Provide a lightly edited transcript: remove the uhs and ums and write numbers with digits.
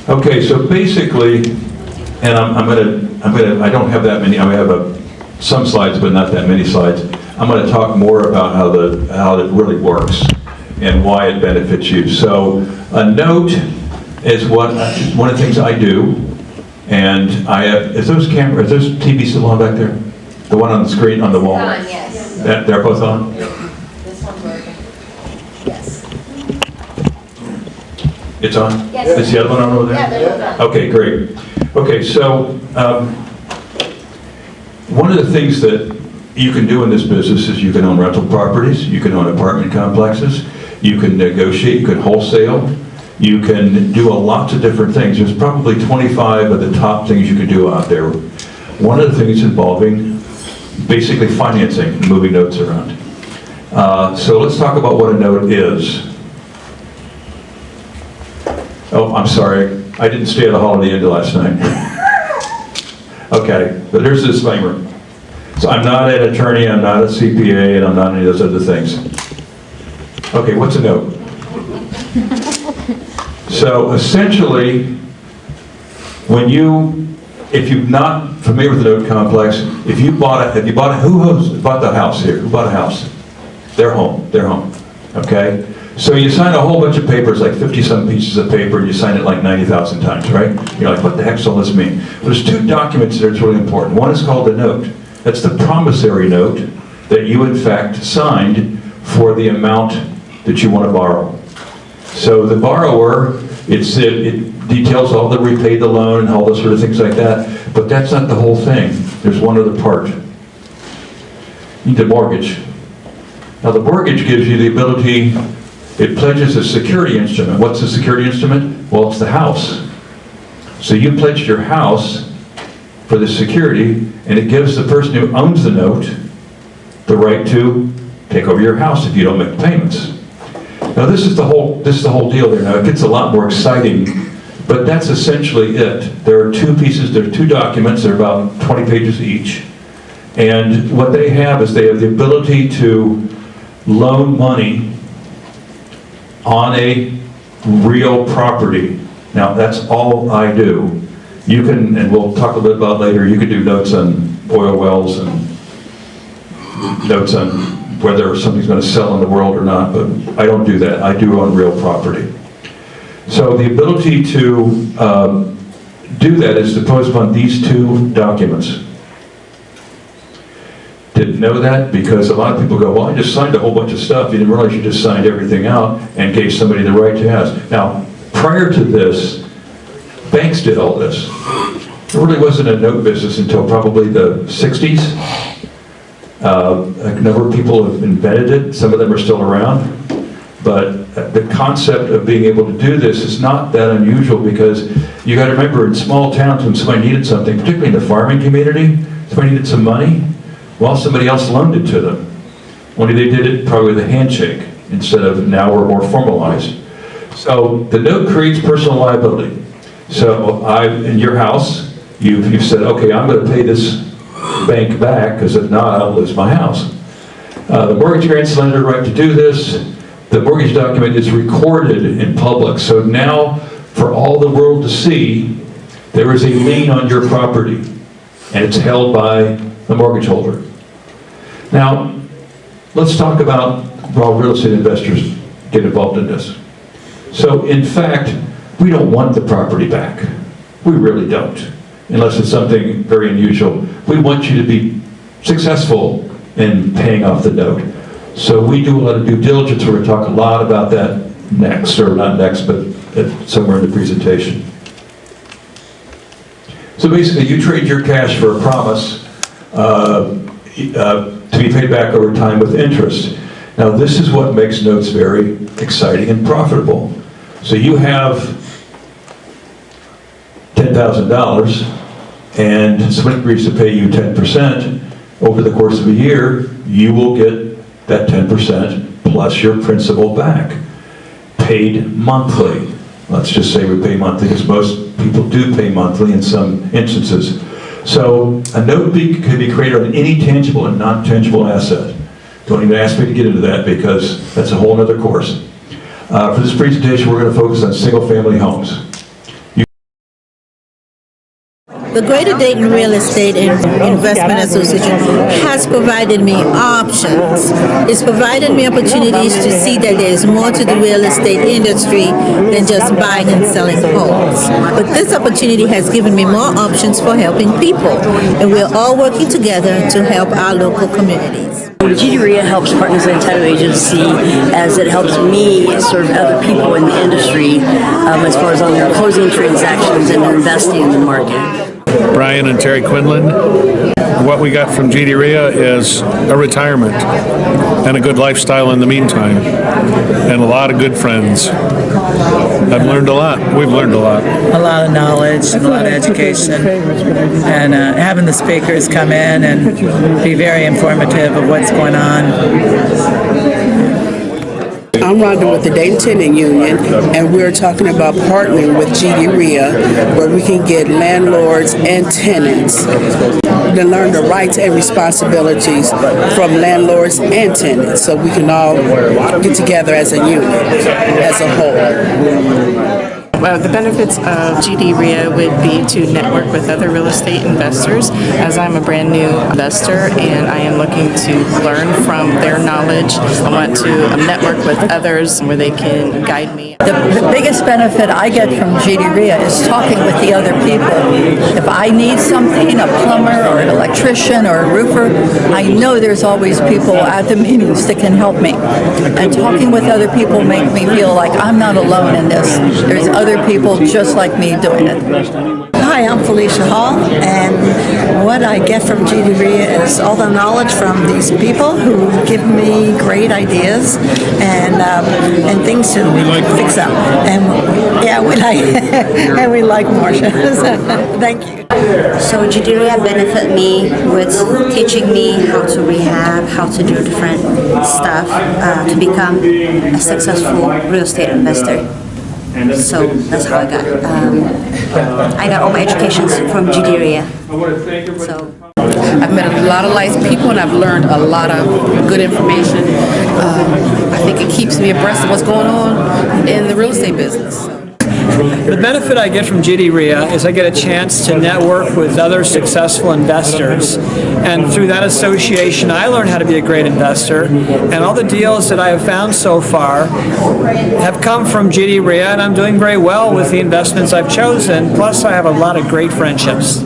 Okay, so basically, and I don't have that many, I have some slides, but not that many slides. I'm going to talk more about how it really works and why it benefits you. So a note is one of the things I do, and I have, is those TV still on back there? The one on the screen, on the wall? On, yes. They're both on? This one's working. Yes. It's on? Yes. Is the other one on over there? Yeah, they're both on. Okay, great. Okay, so one of the things that you can do in this business is you can own rental properties, you can own apartment complexes, you can negotiate, you can wholesale, you can do lots of different things. There's probably 25 of the top things you can do out there. One of the things involving basically financing, moving notes around. So let's talk about what a note is. Oh, I'm sorry, I didn't stay at the Holiday Inn last night. Okay, but here's the disclaimer. So I'm not an attorney, I'm not a CPA, and I'm not any of those other things. Okay, what's a note? So essentially, if you're not familiar with the note complex, who bought the house here? Who bought a house? Their home, okay? So you sign a whole bunch of papers, like 50-some pieces of paper, and you sign it like 90,000 times, right? You're like, what the heck does all this mean? Well, there's two documents that are really important. One is called a note. That's the promissory note that you, in fact, signed for the amount that you want to borrow. So the borrower, it details all the repay the loan and all those sort of things like that, but that's not the whole thing. There's one other part. You need a mortgage. Now the mortgage gives you the ability, it pledges a security instrument. What's the security instrument? Well, it's the house. So you pledged your house for the security, and it gives the person who owns the note the right to take over your house if you don't make payments. Now this is the whole deal there. Now it gets a lot more exciting, but that's essentially it. There are two documents, they're about 20 pages each. And what they have is they have the ability to loan money on a real property. Now that's all I do. You can, and we'll talk a little bit about later, you can do notes on oil wells and notes on whether something's going to sell in the world or not, but I don't do that. I do on real property. So the ability to do that is imposed upon these two documents. Didn't know that because a lot of people go, well, I just signed a whole bunch of stuff. You didn't realize you just signed everything out and gave somebody the right to ask. Now, prior to this, banks did all this. There really wasn't a note business until probably the 60s. A number of people have invented it. Some of them are still around. But the concept of being able to do this is not that unusual because you got to remember in small towns when somebody needed something, particularly in the farming community, somebody needed some money, well, somebody else loaned it to them. Only they did it probably with a handshake instead of now we're more formalized. So the note creates personal liability. So in your house, you've said, okay, I'm going to pay this bank back because if not, I'll lose my house. The mortgage grants the lender the right to do this. The mortgage document is recorded in public. So now, for all the world to see, there is a lien on your property, and it's held by the mortgage holder. Now, let's talk about how real estate investors get involved in this. So, in fact, we don't want the property back. We really don't, unless it's something very unusual. We want you to be successful in paying off the note. So we do a lot of due diligence. We're going to talk a lot about that next, or not next, but somewhere in the presentation. So basically, you trade your cash for a promise to be paid back over time with interest. Now, this is what makes notes very exciting and profitable. So you have $10,000, and someone agrees to pay you 10% over the course of a year. You will get that 10% plus your principal back, paid monthly. Let's just say we pay monthly because most people do pay monthly in some instances. So a note can be created on any tangible and non-tangible asset. Don't even ask me to get into that because that's a whole other course. For this presentation, we're going to focus on single-family homes. The Greater Dayton Real Estate and Investment Association has provided me options. It's provided me opportunities to see that there is more to the real estate industry than just buying and selling homes. But this opportunity has given me more options for helping people, and we're all working together to help our local communities. GDREA helps partners in the title agency as it helps me serve other people in the industry as far as on their closing transactions and investing in the market. Brian and Terry Quinlan. What we got from GDREA is a retirement and a good lifestyle in the meantime, and a lot of good friends. I've learned a lot. We've learned a lot. A lot of knowledge, a lot of education, and having the speakers come in and be very informative of what's going on. I'm Rhonda with the Dayton Tenant Union, and we're talking about partnering with GDREA, where we can get landlords and tenants to learn the rights and responsibilities from landlords and tenants, so we can all get together as a unit, as a whole. Well, the benefits of GDREA would be to network with other real estate investors, as I'm a brand new investor and I am looking to learn from their knowledge. I want to network with others where they can guide me. The biggest benefit I get from GDREA is talking with the other people. If I need something, a plumber or an electrician or a roofer, I know there's always people at the meetings that can help me. And talking with other people make me feel like I'm not alone in this. There's other people just like me doing it. Hi, I'm Felicia Hall, and what I get from GDREA is all the knowledge from these people who give me great ideas and things to fix up. And yeah, we like and we like Marcia. Thank you. So GDREA benefit me with teaching me how to rehab, how to do different stuff to become a successful real estate investor. So that's how I got all my education from GDREA. So I've met a lot of nice people and I've learned a lot of good information. I think it keeps me abreast of what's going on in the real estate business. The benefit I get from GDREA is I get a chance to network with other successful investors, and through that association I learn how to be a great investor, and all the deals that I have found so far have come from GDREA, and I'm doing very well with the investments I've chosen, plus I have a lot of great friendships.